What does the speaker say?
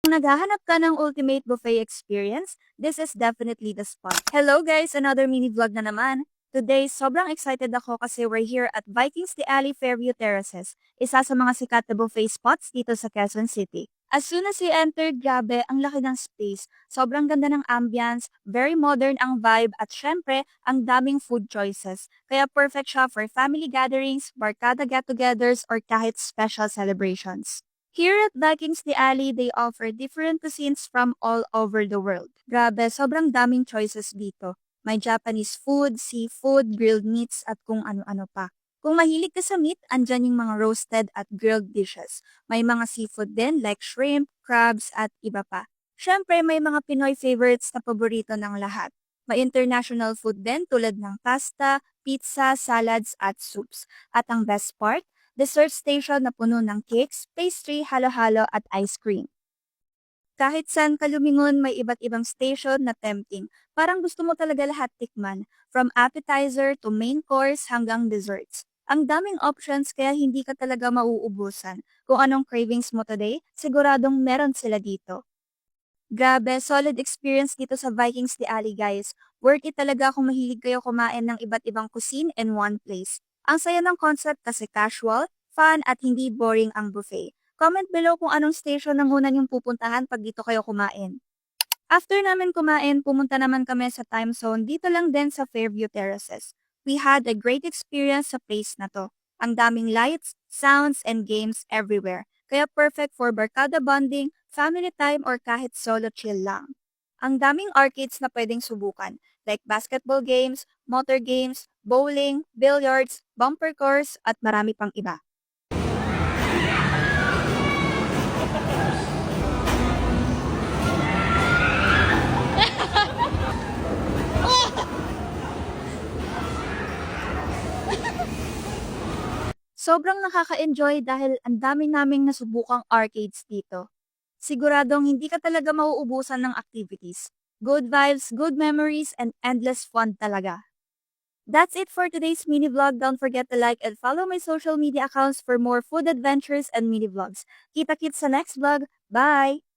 Kung naghahanap ka ng ultimate buffet experience, this is definitely the spot. Hello guys! Another mini vlog na naman. Today, sobrang excited ako kasi we're here at Vikings de Ali Fairview Terraces, isa sa mga sikat na buffet spots dito sa Quezon City. As soon as you entered, grabe, ang laki ng space. Sobrang ganda ng ambience, very modern ang vibe, at syempre, ang daming food choices. Kaya perfect siya for family gatherings, barkada get-togethers, or kahit special celebrations. Here at Vikings de Ali, they offer different cuisines from all over the world. Grabe, sobrang daming choices dito. May Japanese food, seafood, grilled meats, at kung ano-ano pa. Kung mahilig ka sa meat, andyan yung mga roasted at grilled dishes. May mga seafood din like shrimp, crabs, at iba pa. Siyempre, may mga Pinoy favorites na paborito ng lahat. May international food din tulad ng pasta, pizza, salads, at soups. At ang best part, dessert station na puno ng cakes, pastry, halo-halo at ice cream. Kahit saan ka lumingon, may iba't ibang station na tempting. Parang gusto mo talaga lahat tikman, from appetizer to main course hanggang desserts. Ang daming options kaya hindi ka talaga mauubusan. Kung anong cravings mo today, siguradong meron sila dito. Grabe, solid experience dito sa Vikings de Ali guys. Worth it talaga kung mahilig kayo kumain ng iba't ibang cuisine in one place. Ang saya ng concept kasi casual, fun at hindi boring ang buffet. Comment below kung anong station ang una niyong pupuntahan pag dito kayo kumain. After namin kumain, pumunta naman kami sa time zone dito lang din sa Fairview Terraces. We had a great experience sa place na to. Ang daming lights, sounds, and games everywhere. Kaya perfect for barkada bonding, family time, or kahit solo chill lang. Ang daming arcades na pwedeng subukan, like basketball games, motor games, bowling, billiards, bumper cars, at marami pang iba. Sobrang nakaka-enjoy dahil ang dami naming nasubukang arcades dito. Siguradong hindi ka talaga mauubusan ng activities. Good vibes, good memories, and endless fun talaga. That's it for today's mini vlog. Don't forget to like and follow my social media accounts for more food adventures and mini vlogs. Kita-kits sa next vlog. Bye!